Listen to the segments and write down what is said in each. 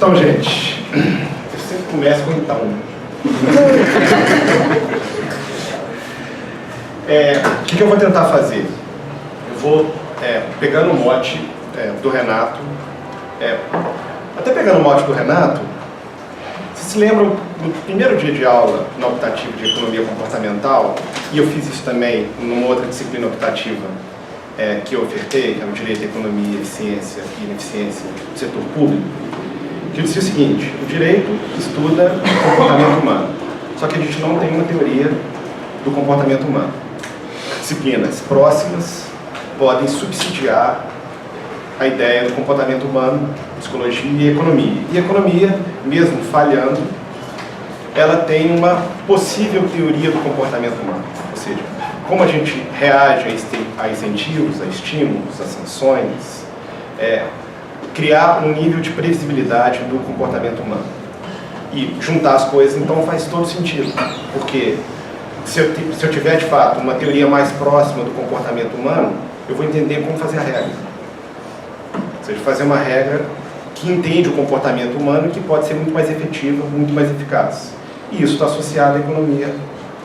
Então, gente, eu sempre começo com então. O que eu vou tentar fazer? Eu vou, pegando o mote do Renato, até pegando o mote do Renato, vocês se lembram do primeiro dia de aula na optativa de Economia Comportamental, e eu fiz isso também numa outra disciplina optativa que eu ofertei, que é o Direito à Economia, Eficiência e Ineficiência do Setor Público, que eu disse o seguinte: o direito estuda o comportamento humano, só que a gente não tem uma teoria do comportamento humano. Disciplinas próximas podem subsidiar a ideia do comportamento humano, psicologia e economia. E a economia, mesmo falhando, ela tem uma possível teoria do comportamento humano. Ou seja, como a gente reage a incentivos, a estímulos, a sanções, criar um nível de previsibilidade do comportamento humano. E juntar as coisas, então, faz todo sentido. Porque se eu tiver, de fato, uma teoria mais próxima do comportamento humano, eu vou entender como fazer a regra. Ou seja, fazer uma regra que entende o comportamento humano e que pode ser muito mais efetiva, muito mais eficaz. E isso está associado à economia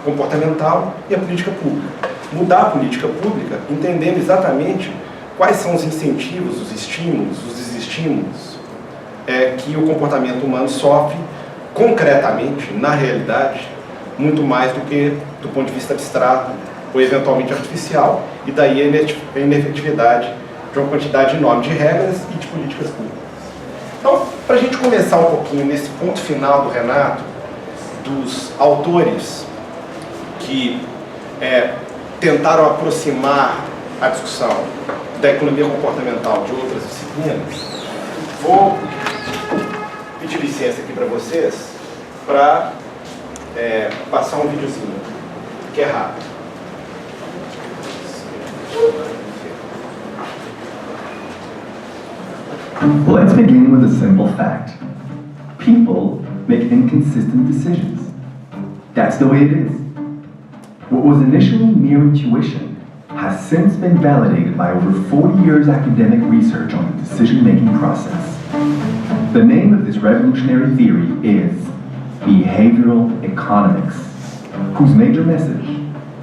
comportamental e à política pública. Mudar a política pública entendendo exatamente quais são os incentivos, os estímulos, os desestímulos que o comportamento humano sofre concretamente, na realidade, muito mais do que do ponto de vista abstrato ou eventualmente artificial. E daí a inefetividade de uma quantidade enorme de regras e de políticas públicas. Então, para a gente começar um pouquinho nesse ponto final do Renato, dos autores que tentaram aproximar a discussão da economia comportamental de outras disciplinas, vou pedir licença aqui para vocês para passar um videozinho, que é rápido. Let's begin with a simple fact. People make inconsistent decisions. That's the way it is. What was initially mere intuition has since been validated by over 40 years academic research on the decision-making process. The name of this revolutionary theory is behavioral economics, whose major message,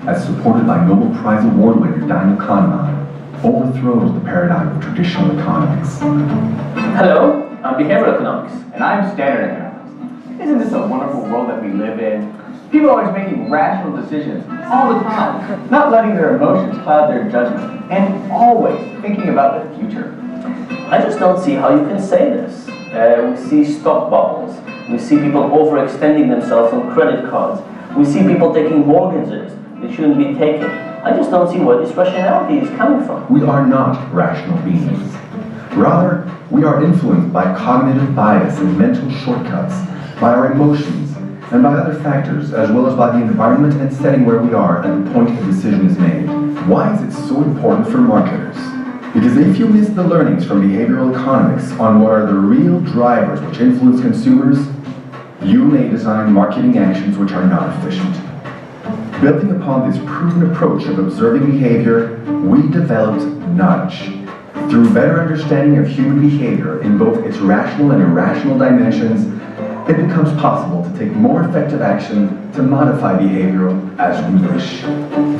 as supported by Nobel Prize Award winner Daniel Kahneman, overthrows the paradigm of traditional economics. Hello, I'm Behavioral Economics. And I'm Standard Economics. Isn't this a wonderful world that we live in? People are always making rational decisions all the time, not letting their emotions cloud their judgment, and always thinking about the future. I just don't see how you can say this. We see stock bubbles. We see people overextending themselves on credit cards. We see people taking mortgages they shouldn't be taking. I just don't see where this rationality is coming from. We are not rational beings. Rather, we are influenced by cognitive bias and mental shortcuts, by our emotions, and by other factors, as well as by the environment and setting where we are at the point a decision is made. Why is it so important for marketers? Because if you miss the learnings from behavioral economics on what are the real drivers which influence consumers, you may design marketing actions which are not efficient. Building upon this proven approach of observing behavior, we developed Nudge. Through better understanding of human behavior in both its rational and irrational dimensions, it becomes possible to take more effective action to modify behavior as we wish.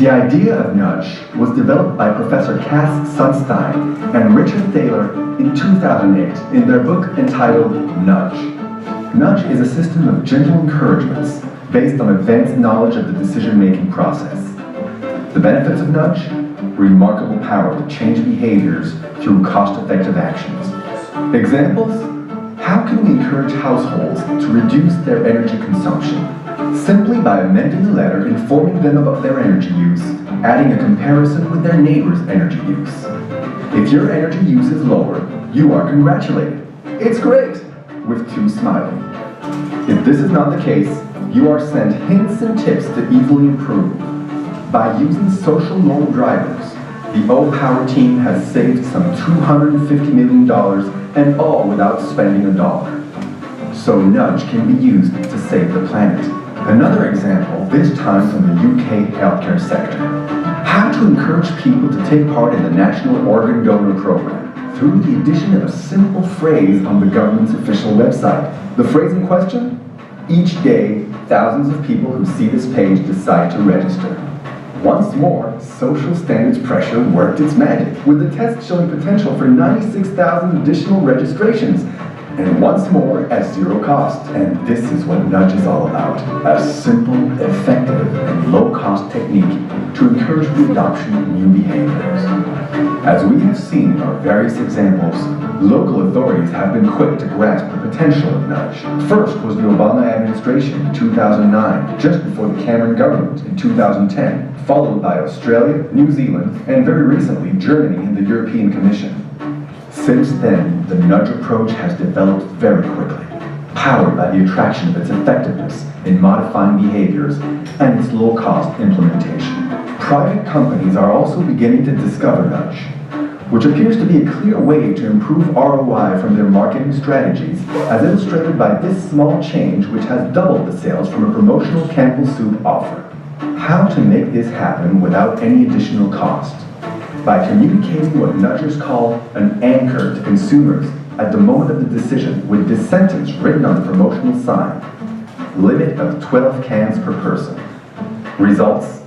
The idea of Nudge was developed by Professor Cass Sunstein and Richard Thaler in 2008 in their book entitled Nudge. Nudge is a system of gentle encouragements based on advanced knowledge of the decision-making process. The benefits of Nudge: remarkable power to change behaviors through cost-effective actions. Examples? How can we encourage households to reduce their energy consumption? Simply by amending a letter informing them about their energy use, adding a comparison with their neighbor's energy use. If your energy use is lower, you are congratulated. It's great! With two smiling. If this is not the case, you are sent hints and tips to easily improve. By using social normal drivers, the O-Power team has saved some $250 million, and all without spending a dollar. So Nudge can be used to save the planet. Another example, this time from the UK healthcare sector. How to encourage people to take part in the National Organ Donor Program. through the addition of a simple phrase on the government's official website. The phrase in question? Each day, thousands of people who see this page decide to register. Once more, social standards pressure worked its magic, with the test showing potential for 96,000 additional registrations. And once more, at zero cost. And this is what Nudge is all about. A simple, effective, and low-cost technique to encourage the adoption of new behaviors. As we have seen in our various examples, local authorities have been quick to grasp the potential of Nudge. First was the Obama administration in 2009, just before the Cameron government in 2010, followed by Australia, New Zealand, and very recently Germany and the European Commission. Since then, the Nudge approach has developed very quickly, powered by the attraction of its effectiveness in modifying behaviors and its low-cost implementation. Private companies are also beginning to discover Nudge, which appears to be a clear way to improve ROI from their marketing strategies, as illustrated by this small change which has doubled the sales from a promotional Campbell soup offer. How to make this happen without any additional cost? By communicating what Nudgers call an anchor to consumers at the moment of the decision with this sentence written on the promotional sign: limit of 12 cans per person. Results?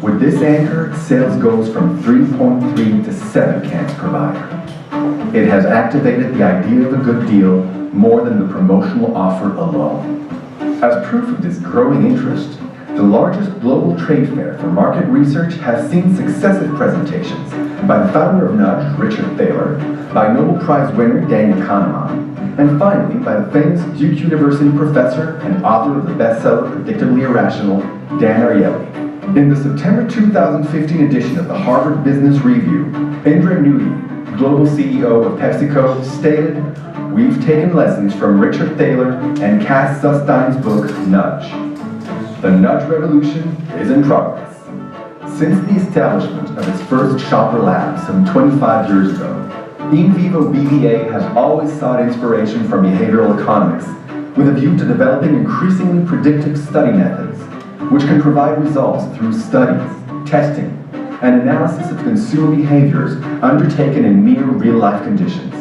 With this anchor, sales goes from 3.3 to 7 cans per buyer. It has activated the idea of a good deal more than the promotional offer alone. As proof of this growing interest, the largest global trade fair for market research has seen successive presentations by the founder of Nudge, Richard Thaler, by Nobel Prize winner Daniel Kahneman, and finally by the famous Duke University professor and author of the bestseller Predictably Irrational, Dan Ariely. In the September 2015 edition of the Harvard Business Review, Indra Nooyi, global CEO of PepsiCo, stated, "We've taken lessons from Richard Thaler and Cass Sustein's book, Nudge. The Nudge Revolution is in progress." Since the establishment of its first Shopper Lab some 25 years ago, InVivo BBA has always sought inspiration from behavioral economics with a view to developing increasingly predictive study methods, which can provide results through studies, testing, and analysis of consumer behaviors undertaken in mere real-life conditions.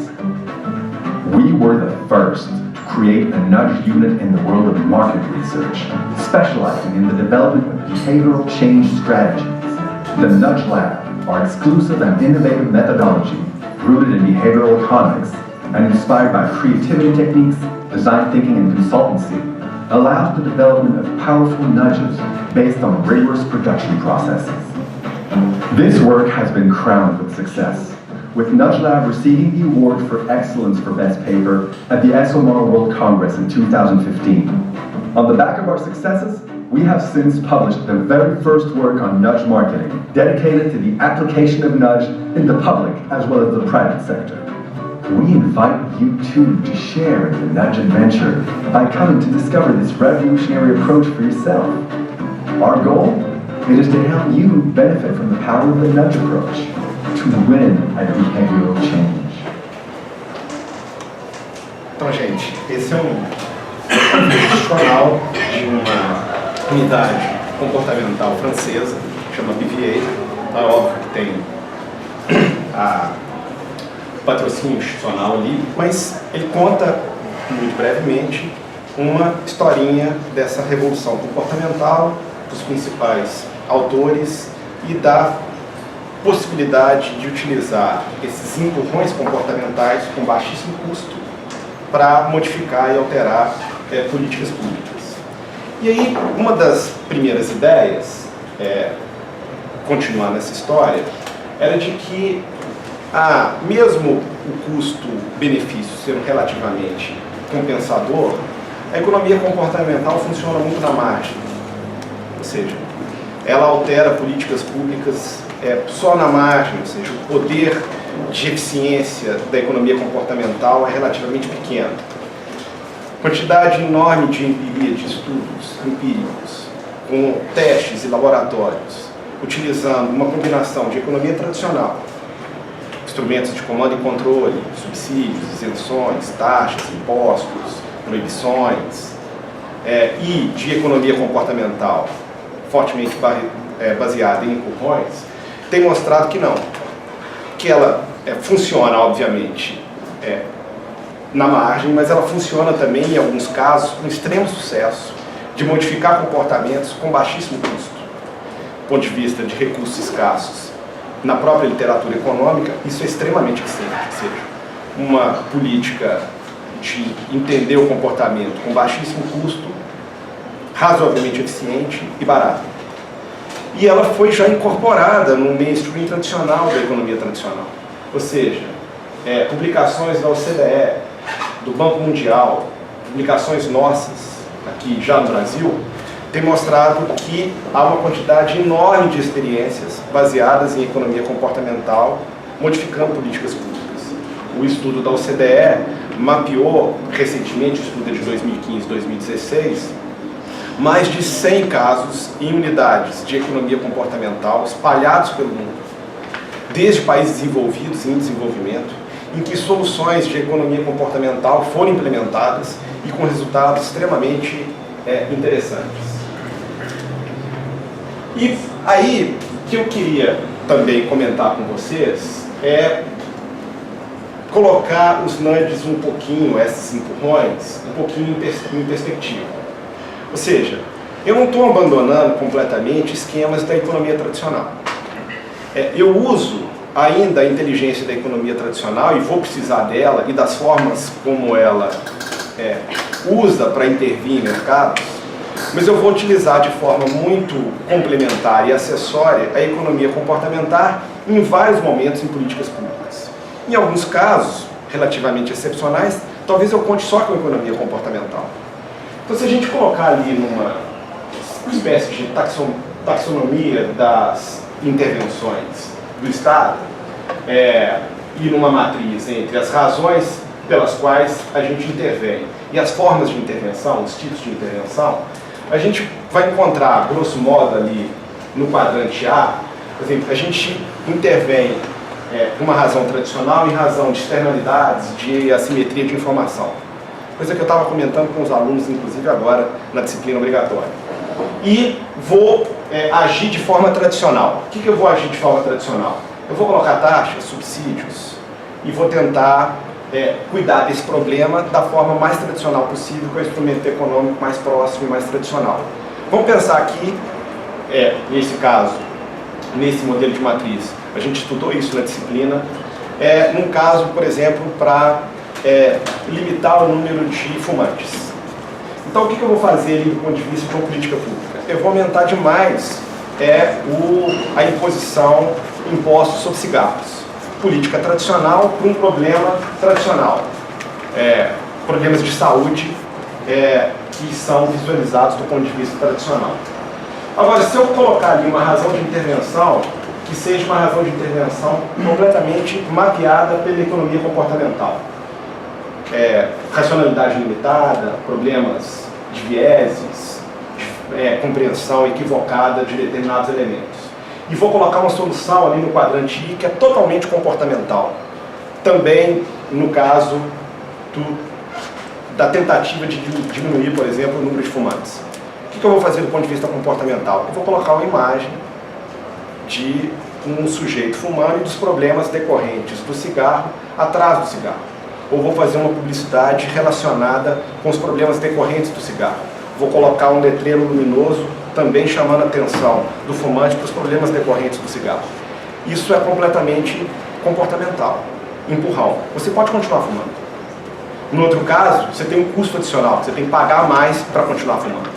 We were the first to create a Nudge unit in the world of market research, specializing in the development of behavioral change strategies. The Nudge Lab, our exclusive and innovative methodology, rooted in behavioral economics and inspired by creativity techniques, design thinking, and consultancy, allows the development of powerful nudges based on rigorous production processes. This work has been crowned with success, with Nudge Lab receiving the award for excellence for best paper at the ESOMAR World Congress in 2015. On the back of our successes, we have since published the very first work on nudge marketing, dedicated to the application of nudge in the public as well as the private sector. We invite you too to share in the nudge adventure by coming to discover this revolutionary approach for yourself. Our goal is to help you benefit from the power of the nudge approach to win at behavioral change. Então, gente, esse é jornal de uma unidade comportamental francesa, chama BVA. É óbvio que tem patrocínio institucional ali, mas ele conta, muito brevemente, uma historinha dessa revolução comportamental, dos principais autores e da possibilidade de utilizar esses empurrões comportamentais com baixíssimo custo para modificar e alterar políticas públicas. E aí, uma das primeiras ideias, continuar nessa história, era de que mesmo o custo-benefício sendo relativamente compensador, a economia comportamental funciona muito na margem. Ou seja, ela altera políticas públicas só na margem, ou seja, o poder de eficiência da economia comportamental é relativamente pequeno. Quantidade enorme de empiria, de estudos empíricos, com testes e laboratórios, utilizando uma combinação de economia tradicional, instrumentos de comando e controle, subsídios, isenções, taxas, impostos, proibições, e de economia comportamental fortemente baseada em empurrões, tem mostrado que não, que ela funciona, obviamente, na margem, mas ela funciona também, em alguns casos, com extremo sucesso de modificar comportamentos com baixíssimo custo. Do ponto de vista de recursos escassos, na própria literatura econômica, isso é extremamente eficiente, ou seja, uma política de entender o comportamento com baixíssimo custo, razoavelmente eficiente e barata. E ela foi já incorporada no mainstream tradicional da economia tradicional. Ou seja, publicações da OCDE, do Banco Mundial, publicações nossas, aqui já no Brasil, têm mostrado que há uma quantidade enorme de experiências baseadas em economia comportamental, modificando políticas públicas. O estudo da OCDE mapeou recentemente, o estudo é de 2015, 2016, mais de 100 casos em unidades de economia comportamental espalhados pelo mundo, desde países desenvolvidos e em desenvolvimento, em que soluções de economia comportamental foram implementadas e com resultados extremamente interessantes. E aí, o que eu queria também comentar com vocês é colocar os nudges um pouquinho, esses empurrões, um pouquinho em perspectiva. Ou seja, eu não estou abandonando completamente esquemas da economia tradicional. Eu uso ainda a inteligência da economia tradicional e vou precisar dela e das formas como ela usa para intervir em mercados, mas eu vou utilizar de forma muito complementar e acessória a economia comportamental em vários momentos em políticas públicas. Em alguns casos, relativamente excepcionais, talvez eu conte só com a economia comportamental. Então, se a gente colocar ali numa espécie de taxonomia das intervenções do Estado, e numa matriz entre as razões pelas quais a gente intervém e as formas de intervenção, os tipos de intervenção, a gente vai encontrar, grosso modo, ali no quadrante A, por exemplo, a gente intervém por uma razão tradicional em razão de externalidades, de assimetria de informação. Coisa que eu estava comentando com os alunos, inclusive agora, na disciplina obrigatória. E vou agir de forma tradicional. O que eu vou agir de forma tradicional? Eu vou colocar taxas, subsídios, e vou tentar cuidar desse problema da forma mais tradicional possível, com o instrumento econômico mais próximo e mais tradicional. Vamos pensar aqui, nesse caso, nesse modelo de matriz, a gente estudou isso na disciplina, num caso, por exemplo, para limitar o número de fumantes. Então, o que eu vou fazer ali do ponto de vista de uma política pública? Eu vou aumentar demais a imposição, impostos sobre cigarros. Política tradicional para um problema tradicional. Problemas de saúde que são visualizados do ponto de vista tradicional. Agora, se eu colocar ali uma razão de intervenção, que seja uma razão de intervenção completamente mapeada pela economia comportamental. Racionalidade limitada, problemas de vieses, compreensão equivocada de determinados elementos. E vou colocar uma solução ali no quadrante I que é totalmente comportamental. Também no caso da tentativa de diminuir, por exemplo, o número de fumantes. O que eu vou fazer do ponto de vista comportamental? Eu vou colocar uma imagem de um sujeito fumando e dos problemas decorrentes do cigarro atrás do cigarro. Ou vou fazer uma publicidade relacionada com os problemas decorrentes do cigarro. Vou colocar um letreiro luminoso também chamando a atenção do fumante para os problemas decorrentes do cigarro. Isso é completamente comportamental, empurrão. Você pode continuar fumando. No outro caso, você tem um custo adicional, você tem que pagar mais para continuar fumando.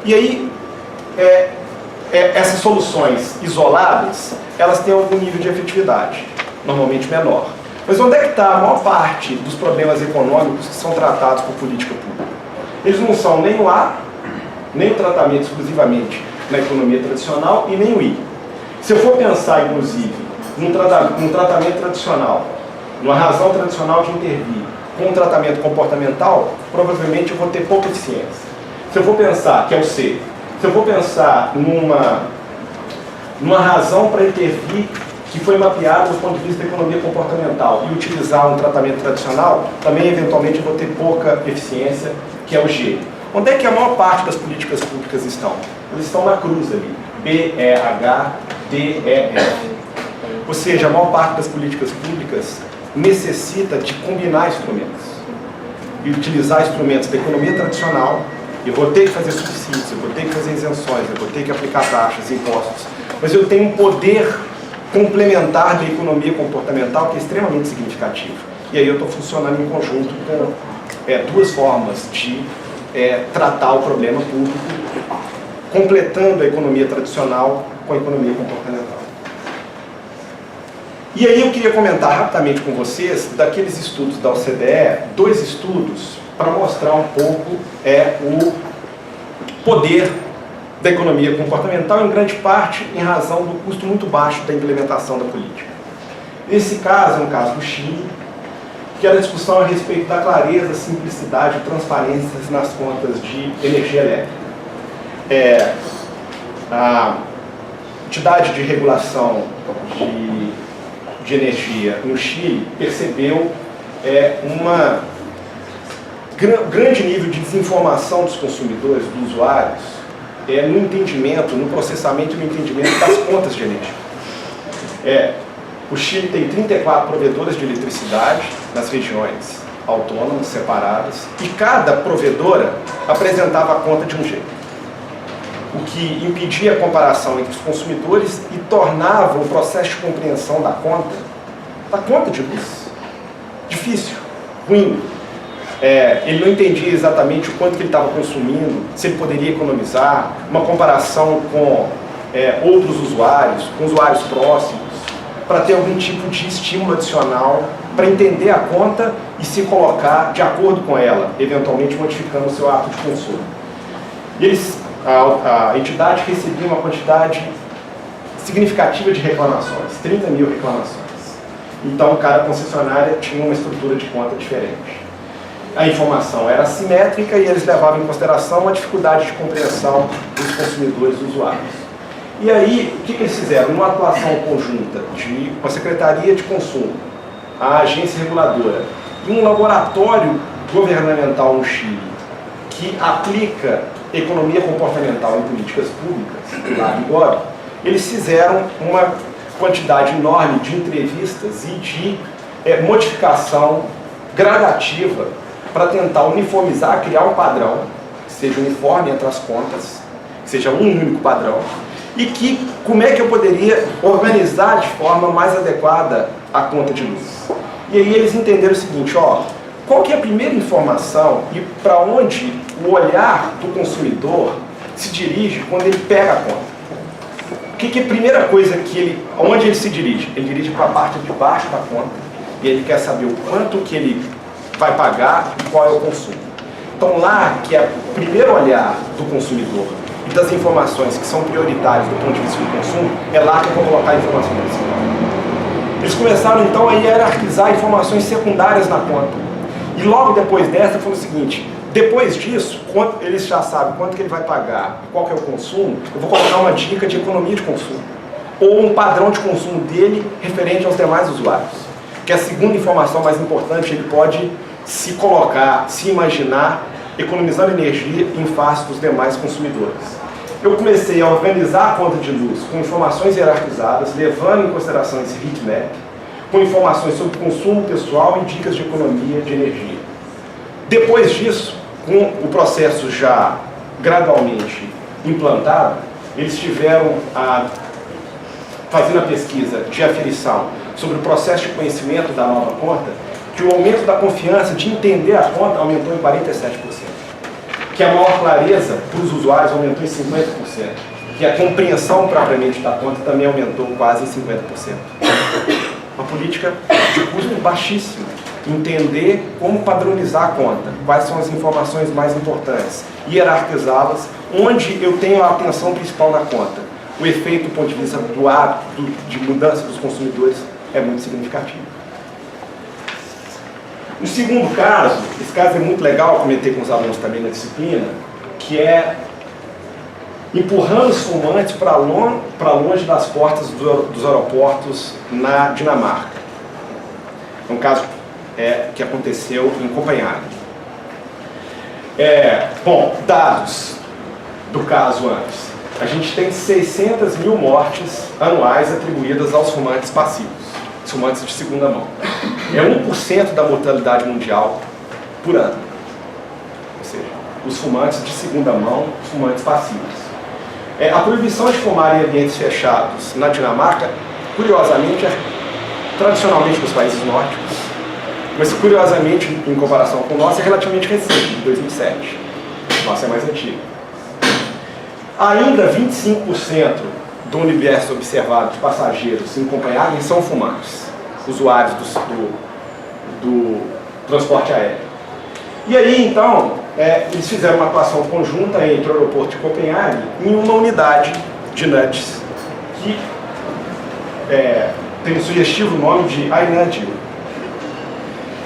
E aí, essas soluções isoladas, elas têm algum nível de efetividade, normalmente menor. Mas onde é que está a maior parte dos problemas econômicos que são tratados por política pública? Eles não são nem o A, nem o tratamento exclusivamente na economia tradicional e nem o I. Se eu for pensar, inclusive, num tratamento tradicional, numa razão tradicional de intervir, com um tratamento comportamental, provavelmente eu vou ter pouca eficiência. Se eu for pensar, que é o C, se eu for pensar numa razão para intervir que foi mapeada do ponto de vista da economia comportamental e utilizar um tratamento tradicional, também eventualmente eu vou ter pouca eficiência, que é o G. Onde é que a maior parte das políticas públicas estão? Elas estão na cruz ali, B, E, H, D, E, F. Ou seja, a maior parte das políticas públicas necessita de combinar instrumentos e utilizar instrumentos da economia tradicional. Eu vou ter que fazer subsídios, eu vou ter que fazer isenções, eu vou ter que aplicar taxas, impostos, mas eu tenho um poder complementar da economia comportamental que é extremamente significativo. E aí eu estou funcionando em conjunto com duas formas de tratar o problema público, completando a economia tradicional com a economia comportamental. E aí eu queria comentar rapidamente com vocês daqueles estudos da OCDE, 2 estudos para mostrar um pouco o poder da economia comportamental, em grande parte em razão do custo muito baixo da implementação da política. Esse caso é um caso do Chile, que era a discussão a respeito da clareza, simplicidade e transparência nas contas de energia elétrica. A entidade de regulação de energia no Chile percebeu grande nível de desinformação dos consumidores, dos usuários, no entendimento, no processamento e no entendimento das contas de energia. O Chile tem 34 provedoras de eletricidade nas regiões autônomas, separadas, e cada provedora apresentava a conta de um jeito, o que impedia a comparação entre os consumidores e tornava o processo de compreensão da conta de luz difícil, ruim. Ele não entendia exatamente o quanto que ele estava consumindo, se ele poderia economizar, uma comparação com outros usuários, com usuários próximos, para ter algum tipo de estímulo adicional, para entender a conta e se colocar de acordo com ela, eventualmente modificando o seu ato de consumo. E a entidade recebia uma quantidade significativa de reclamações, 30 mil reclamações. Então, cada concessionária tinha uma estrutura de conta diferente. A informação era assimétrica e eles levavam em consideração a dificuldade de compreensão dos consumidores e usuários. E aí, o que eles fizeram? Numa atuação conjunta de uma Secretaria de Consumo, a agência reguladora e um laboratório governamental no Chile que aplica economia comportamental em políticas públicas, o LabGov, eles fizeram uma quantidade enorme de entrevistas e de modificação gradativa para tentar uniformizar, criar um padrão que seja uniforme entre as contas, que seja um único padrão, e que como é que eu poderia organizar de forma mais adequada a conta de luz. E aí eles entenderam o seguinte, qual que é a primeira informação e para onde o olhar do consumidor se dirige quando ele pega a conta? O que é a primeira coisa onde ele se dirige? Ele dirige para a parte de baixo da conta e ele quer saber o quanto que ele vai pagar e qual é o consumo. Então lá, que é o primeiro olhar do consumidor e das informações que são prioritárias do ponto de vista do consumo, é lá que eu vou colocar a informação principal. Eles começaram então a hierarquizar informações secundárias na conta. E logo depois dessa foi o seguinte, depois disso, eles já sabem quanto que ele vai pagar, qual que é o consumo, eu vou colocar uma dica de economia de consumo. Ou um padrão de consumo dele referente aos demais usuários. Que é a segunda informação mais importante, ele pode se colocar, se imaginar, economizando energia em face dos demais consumidores. Eu comecei a organizar a conta de luz com informações hierarquizadas, levando em consideração esse heatmap, com informações sobre consumo pessoal e dicas de economia de energia. Depois disso, com o processo já gradualmente implantado, eles tiveram fazendo a pesquisa de aferição sobre o processo de conhecimento da nova conta, que o aumento da confiança de entender a conta aumentou em 47%. Que a maior clareza para os usuários aumentou em 50%. Que a compreensão propriamente da conta também aumentou quase em 50%. Uma política de custo baixíssimo. Entender como padronizar a conta, quais são as informações mais importantes, hierarquizá-las, onde eu tenho a atenção principal na conta. O efeito do ponto de vista do hábito de mudança dos consumidores é muito significativo. O segundo caso, esse caso é muito legal, eu comentei com os alunos também na disciplina, que é empurrando os fumantes para longe das portas dos aeroportos na Dinamarca. É um caso que aconteceu em Copenhague. Bom, dados do caso antes. a gente tem 600 mil mortes anuais atribuídas aos fumantes passivos, os fumantes de segunda mão. É 1% da mortalidade mundial por ano. Ou seja, os fumantes de segunda mão, fumantes passivos. A proibição de fumar em ambientes fechados na Dinamarca, curiosamente, tradicionalmente nos países nórdicos, mas curiosamente, em comparação com o nosso, é relativamente recente, de 2007. O nosso é mais antigo. Ainda 25% do universo observado de passageiros em Copenhague são fumantes, usuários do transporte aéreo. E aí, então, eles fizeram uma atuação conjunta entre o aeroporto de Copenhague em uma unidade de nuts que tem o sugestivo nome de Einadil.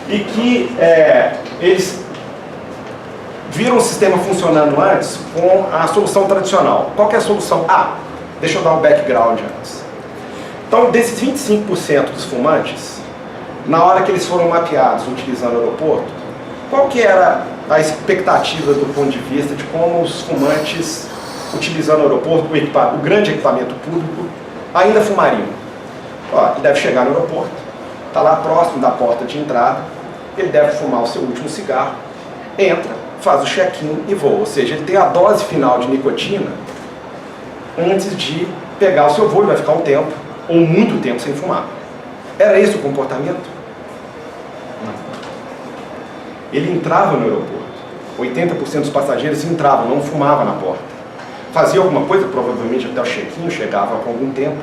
E que eles viram o sistema funcionando antes com a solução tradicional. Qual que é a solução? Deixa eu dar um background antes. Então, desses 25% dos fumantes, na hora que eles foram mapeados utilizando o aeroporto, qual que era a expectativa do ponto de vista de como os fumantes, utilizando o aeroporto, o grande equipamento público, ainda fumariam? Ele deve chegar no aeroporto, está lá próximo da porta de entrada, ele deve fumar o seu último cigarro, entra, faz o check-in e voa. Ou seja, ele tem a dose final de nicotina antes de pegar o seu voo, ele vai ficar um tempo, ou muito tempo sem fumar. Era esse o comportamento? Não. Ele entrava no aeroporto, 80% dos passageiros entravam, não fumavam na porta. Fazia alguma coisa, provavelmente até o check-in, chegava com algum tempo,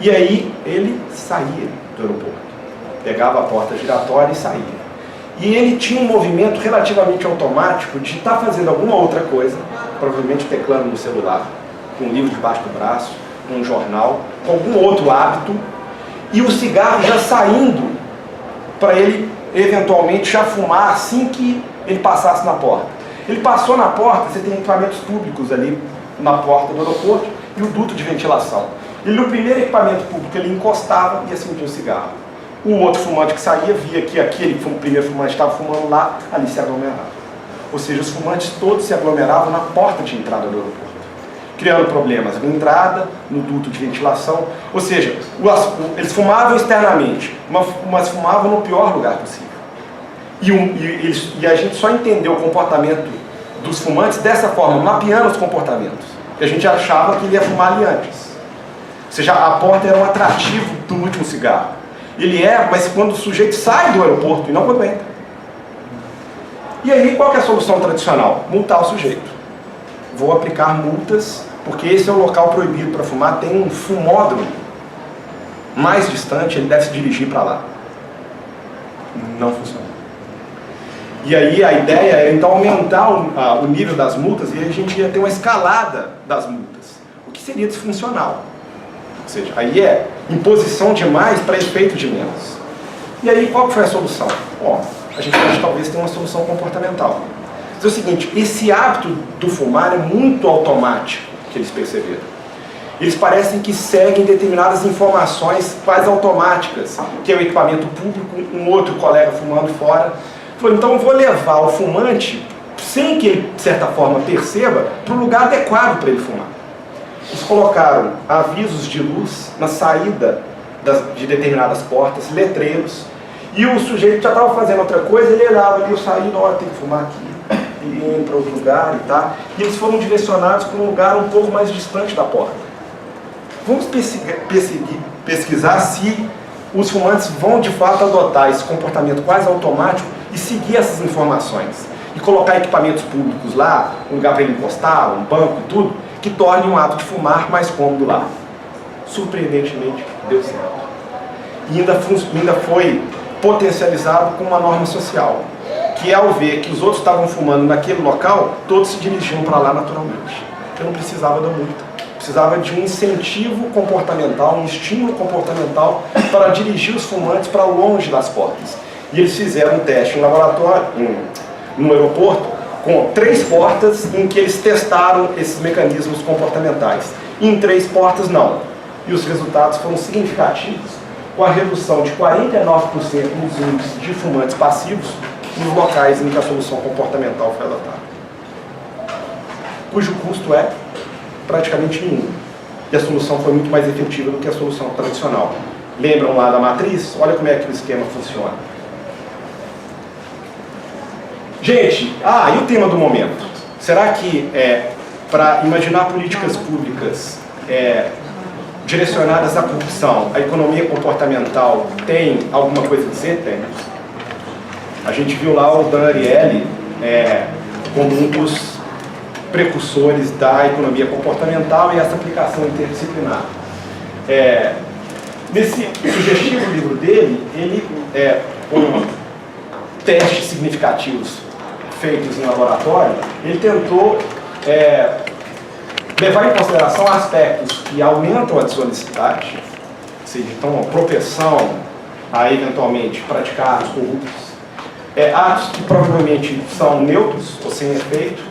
e aí ele saía do aeroporto. Pegava a porta giratória e saía. E ele tinha um movimento relativamente automático de estar fazendo alguma outra coisa, provavelmente teclando no celular, com um livro debaixo do braço, com um jornal, com algum outro hábito, e o cigarro já saindo para ele, eventualmente, já fumar assim que ele passasse na porta. Ele passou na porta, você tem equipamentos públicos ali na porta do aeroporto e o duto de ventilação. Ele, no primeiro equipamento público, ele encostava e acendia o cigarro. O outro fumante que saía via que aquele primeiro fumante estava fumando lá, ali se aglomerava. Ou seja, os fumantes todos se aglomeravam na porta de entrada do aeroporto, criando problemas na entrada, no duto de ventilação. Ou seja, eles fumavam externamente, mas fumavam no pior lugar possível. E a gente só entendeu o comportamento dos fumantes dessa forma, mapeando os comportamentos. E a gente achava que ele ia fumar ali antes. Ou seja, a porta era um atrativo do último cigarro. Ele mas quando o sujeito sai do aeroporto e não quando entra. E aí, qual que é a solução tradicional? Multar o sujeito. Vou aplicar multas, porque esse é o local proibido para fumar, tem um fumódromo mais distante, ele deve se dirigir para lá. Não funciona. E aí a ideia é então aumentar o nível das multas e a gente ia ter uma escalada das multas, o que seria disfuncional. Ou seja, aí é imposição demais para efeito de menos. E aí, qual foi a solução? A gente pode talvez ter uma solução comportamental. Mas é o seguinte, esse hábito do fumar é muito automático, que eles perceberam. Eles parecem que seguem determinadas informações quase automáticas, que é o equipamento público, um outro colega fumando fora. Falou, então eu vou levar o fumante, sem que ele, de certa forma, perceba, para o lugar adequado para ele fumar. Eles colocaram avisos de luz na saída de determinadas portas, letreiros, e o sujeito já estava fazendo outra coisa, ele olhava ali, eu saí, tem que fumar aqui, e entra para outro lugar e tal. E eles foram direcionados para um lugar um pouco mais distante da porta. Vamos pesquisar se os fumantes vão de fato adotar esse comportamento quase automático e seguir essas informações. E colocar equipamentos públicos lá, um lugar para ele encostar, um banco e tudo, que torne um ato de fumar mais cômodo lá. Surpreendentemente, deu certo. E ainda foi potencializado com uma norma social, que ao ver que os outros estavam fumando naquele local, todos se dirigiam para lá naturalmente. Eu não precisava da multa. Precisava de um incentivo comportamental, um estímulo comportamental para dirigir os fumantes para longe das portas. E eles fizeram um teste em laboratório, no aeroporto, com 3 portas em que eles testaram esses mecanismos comportamentais. E em 3 portas não. E os resultados foram significativos, com a redução de 49% nos índices de fumantes passivos nos locais em que a solução comportamental foi adotada. Cujo custo é praticamente nenhum. E a solução foi muito mais efetiva do que a solução tradicional. Lembram lá da matriz? Olha como é que o esquema funciona. Gente, e o tema do momento? Será que, para imaginar políticas públicas direcionadas à corrupção, a economia comportamental tem alguma coisa a dizer? Tem. A gente viu lá o Dan Ariely como um dos precursores da economia comportamental e essa aplicação interdisciplinar. Nesse sugestivo livro dele, ele, com testes significativos feitos em laboratório, ele tentou levar em consideração aspectos que aumentam a desonestidade, ou seja, então a propensão a eventualmente praticar atos corruptos, atos que provavelmente são neutros ou sem efeito,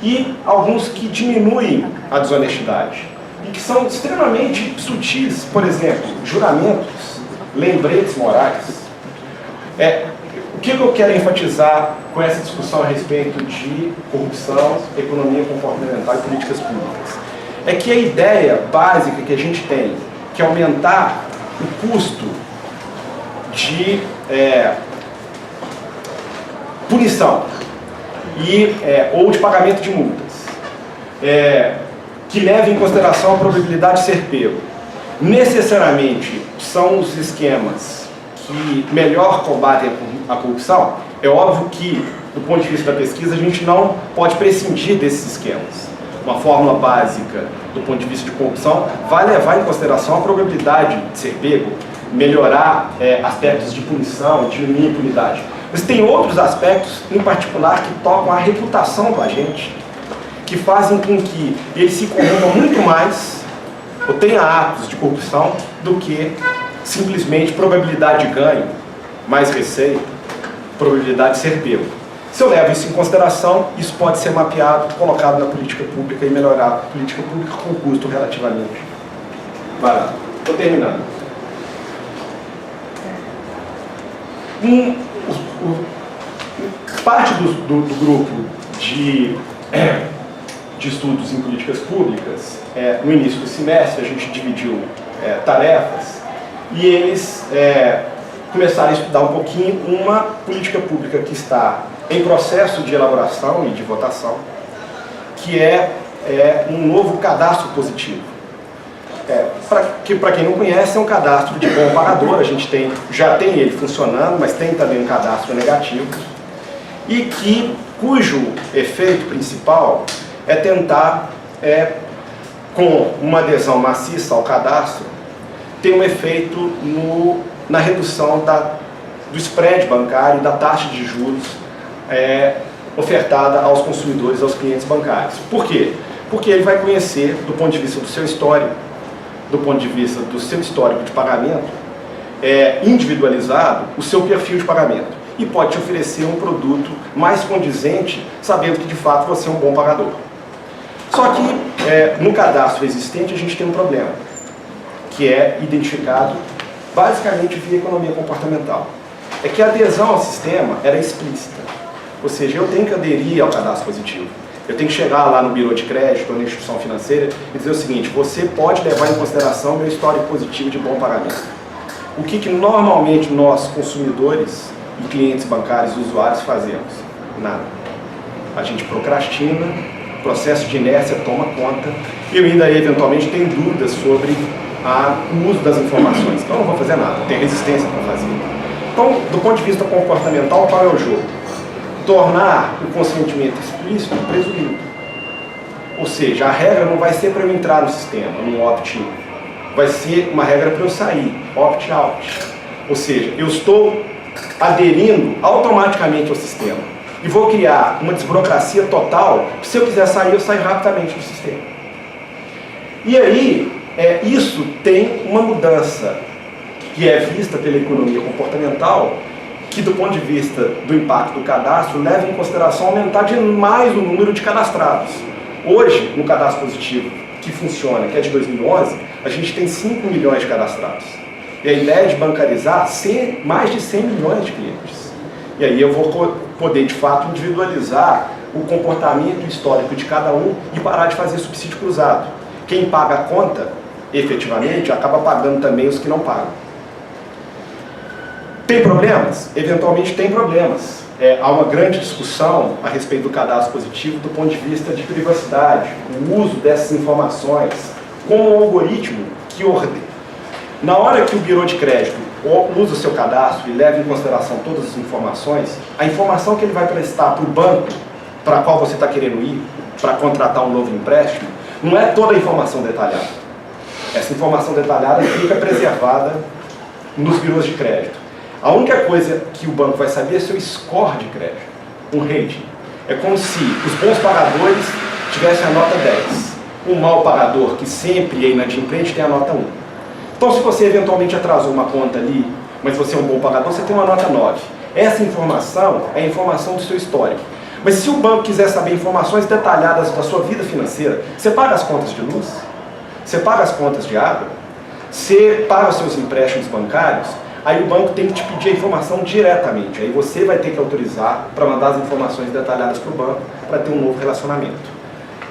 e alguns que diminuem a desonestidade e que são extremamente sutis, por exemplo, juramentos, lembretes morais. O que eu quero enfatizar com essa discussão a respeito de corrupção, economia comportamental e políticas públicas? É que a ideia básica que a gente tem, que é aumentar o custo de punição ou de pagamento de multas, que leva em consideração a probabilidade de ser pego, necessariamente são os esquemas que melhor combatem a corrupção. É óbvio que, do ponto de vista da pesquisa, a gente não pode prescindir desses esquemas. Uma fórmula básica, do ponto de vista de corrupção, vai levar em consideração a probabilidade de ser pego, melhorar aspectos de punição, diminuir a impunidade. Mas tem outros aspectos, em particular, que tocam a reputação do agente, que fazem com que ele se corrompa muito mais, ou tenha atos de corrupção, do que simplesmente probabilidade de ganho, mais receita, probabilidade de ser pego. Se eu levo isso em consideração, isso pode ser mapeado, colocado na política pública e melhorar a política pública com custo relativamente barato. Estou terminando. Parte do grupo de estudos em políticas públicas, no início do semestre, a gente dividiu tarefas e eles começaram a estudar um pouquinho uma política pública que está em processo de elaboração e de votação, que é um novo cadastro positivo. Para quem não conhece, é um cadastro de bom pagador. A gente já tem ele funcionando, mas tem também um cadastro negativo, e cujo efeito principal é tentar, com uma adesão maciça ao cadastro, ter um efeito na redução do spread bancário e da taxa de juros ofertada aos consumidores, aos clientes bancários. Por quê? Porque ele vai conhecer, do ponto de vista do seu histórico, de pagamento, individualizado, o seu perfil de pagamento, e pode te oferecer um produto mais condizente, sabendo que de fato você é um bom pagador. Só que no cadastro existente a gente tem um problema, que é identificado basicamente via economia comportamental. É que a adesão ao sistema era explícita, ou seja, eu tenho que aderir ao cadastro positivo. Eu tenho que chegar lá no birô de crédito ou na instituição financeira e dizer o seguinte: você pode levar em consideração meu histórico positivo de bom pagamento. O que normalmente nós, consumidores e clientes bancários e usuários, fazemos? Nada. A gente procrastina, o processo de inércia toma conta, e eu ainda eventualmente tenho dúvidas sobre o uso das informações. Então eu não vou fazer nada, tenho resistência para fazer. Então, do ponto de vista comportamental, qual é o jogo? Tornar o consentimento explícito presumido. Ou seja, a regra não vai ser para eu entrar no sistema, no opt-in. Vai ser uma regra para eu sair, opt-out. Ou seja, eu estou aderindo automaticamente ao sistema. E vou criar uma desburocracia total, que se eu quiser sair, eu saio rapidamente do sistema. E aí, isso tem uma mudança que é vista pela economia comportamental, que do ponto de vista do impacto do cadastro, leva em consideração aumentar demais o número de cadastrados. Hoje, no cadastro positivo, que funciona, que é de 2011, a gente tem 5 milhões de cadastrados. E a ideia é de bancarizar mais de 100 milhões de clientes. E aí eu vou poder, de fato, individualizar o comportamento histórico de cada um e parar de fazer subsídio cruzado. quem paga a conta, efetivamente, acaba pagando também os que não pagam. Tem problemas? Eventualmente tem problemas. Há uma grande discussão a respeito do cadastro positivo do ponto de vista de privacidade, o uso dessas informações, como um algoritmo que ordena. Na hora que o Bureau de Crédito usa o seu cadastro e leva em consideração todas as informações, a informação que ele vai prestar para o banco para qual você está querendo ir, para contratar um novo empréstimo, não é toda a informação detalhada. Essa informação detalhada fica preservada nos bureaus de crédito. A única coisa que o banco vai saber é seu score de crédito, um rating. É como se os bons pagadores tivessem a nota 10. O mau pagador, que sempre é inadimplente, tem a nota 1. Então, se você eventualmente atrasou uma conta ali, mas você é um bom pagador, você tem uma nota 9. Essa informação é a informação do seu histórico. Mas se o banco quiser saber informações detalhadas da sua vida financeira, você paga as contas de luz? Você paga as contas de água? Você paga os seus empréstimos bancários? Aí o banco tem que te pedir a informação diretamente. Aí você vai ter que autorizar para mandar as informações detalhadas para o banco para ter um novo relacionamento.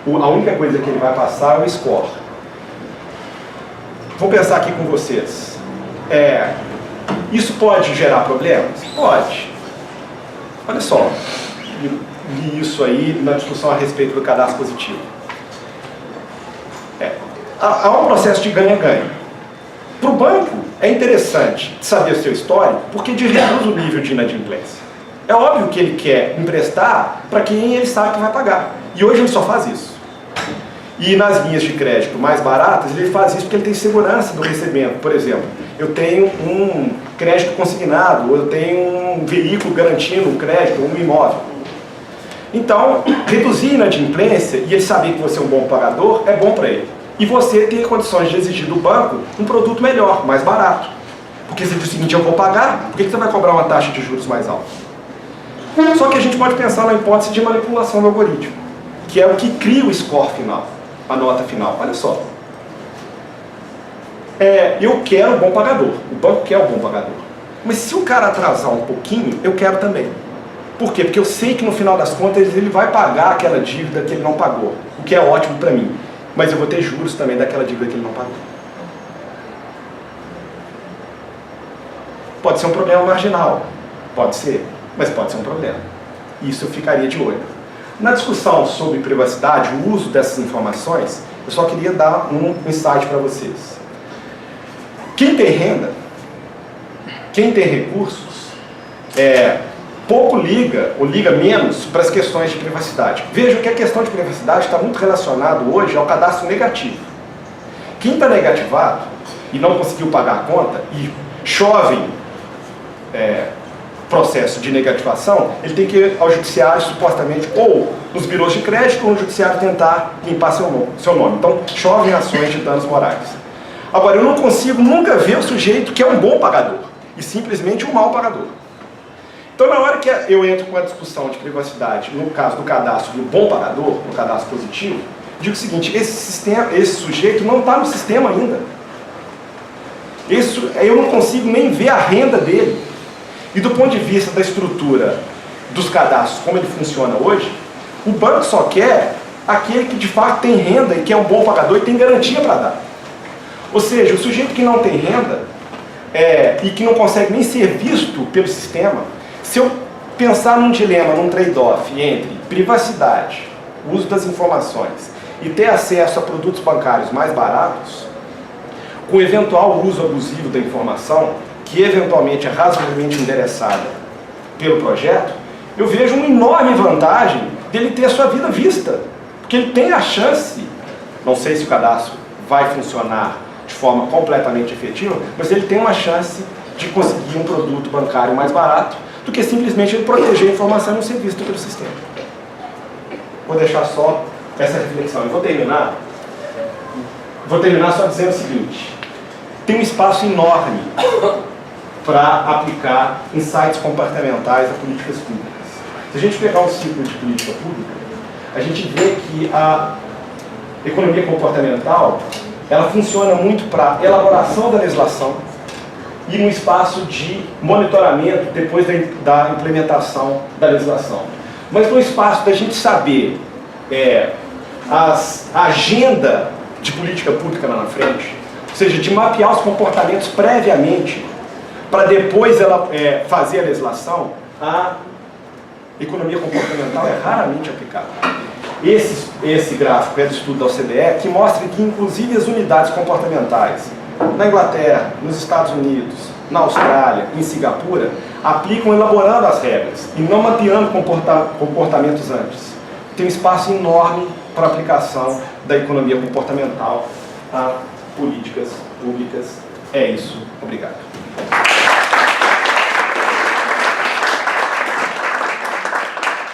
A única coisa que ele vai passar é o score. Vou pensar aqui com vocês. Isso pode gerar problemas? Pode. Olha só, li isso aí na discussão a respeito do cadastro positivo. Há um processo de ganha-ganha. Para o banco, é interessante saber o seu histórico, porque reduz o nível de inadimplência. É óbvio que ele quer emprestar para quem ele sabe que vai pagar. E hoje ele só faz isso. E nas linhas de crédito mais baratas, ele faz isso porque ele tem segurança do recebimento. Por exemplo, eu tenho um crédito consignado, ou eu tenho um veículo garantindo um crédito, um imóvel. Então, reduzir a inadimplência e ele saber que você é um bom pagador é bom para ele. E você ter condições de exigir do banco um produto melhor, mais barato. Porque se ele diz o seguinte, eu vou pagar, por que você vai cobrar uma taxa de juros mais alta? Só que a gente pode pensar na hipótese de manipulação do algoritmo, que é o que cria o score final, a nota final. Olha só. Eu quero o bom pagador, o banco quer o bom pagador. Mas se o cara atrasar um pouquinho, eu quero também. Por quê? Porque eu sei que no final das contas ele vai pagar aquela dívida que ele não pagou, o que é ótimo para mim. Mas eu vou ter juros também daquela dívida que ele não pagou. Pode ser um problema marginal, pode ser, mas pode ser um problema. Isso eu ficaria de olho. Na discussão sobre privacidade, o uso dessas informações, eu só queria dar um insight para vocês. Quem tem renda, quem tem recursos, pouco liga, ou liga menos, para as questões de privacidade. Vejam que a questão de privacidade está muito relacionado hoje ao cadastro negativo. Quem está negativado e não conseguiu pagar a conta, e chove processo de negativação, ele tem que ir ao judiciário, supostamente, ou nos birôs de crédito, ou no judiciário tentar limpar seu nome. Então, chovem ações de danos morais. Agora, eu não consigo nunca ver o sujeito que é um bom pagador, e simplesmente um mau pagador. Então, na hora que eu entro com a discussão de privacidade, no caso do cadastro do bom pagador, no cadastro positivo, digo o seguinte, esse sujeito não está no sistema ainda. Eu não consigo nem ver a renda dele. E do ponto de vista da estrutura dos cadastros, como ele funciona hoje, o banco só quer aquele que de fato tem renda e que é um bom pagador e tem garantia para dar. Ou seja, o sujeito que não tem renda e que não consegue nem ser visto pelo sistema, se eu pensar num dilema, num trade-off entre privacidade, uso das informações e ter acesso a produtos bancários mais baratos, com eventual uso abusivo da informação, que eventualmente é razoavelmente endereçada pelo projeto, eu vejo uma enorme vantagem dele ter a sua vida vista. Porque ele tem a chance, não sei se o cadastro vai funcionar de forma completamente efetiva, mas ele tem uma chance de conseguir um produto bancário mais barato do que simplesmente ele proteger a informação e não ser visto pelo sistema. Vou deixar só essa reflexão. Eu vou terminar só dizendo o seguinte: tem um espaço enorme para aplicar insights comportamentais a políticas públicas. Se a gente pegar um ciclo de política pública, a gente vê que a economia comportamental ela funciona muito para elaboração da legislação e no espaço de monitoramento depois da implementação da legislação. Mas no espaço da gente saber a agenda de política pública lá na frente, ou seja, de mapear os comportamentos previamente, para depois ela fazer a legislação, a economia comportamental é raramente aplicada. Esse gráfico é do estudo da OCDE, que mostra que inclusive as unidades comportamentais na Inglaterra, nos Estados Unidos, na Austrália, em Singapura, aplicam elaborando as regras e não mapeando comportamentos antes. Tem um espaço enorme para a aplicação da economia comportamental a políticas públicas. É isso. Obrigado.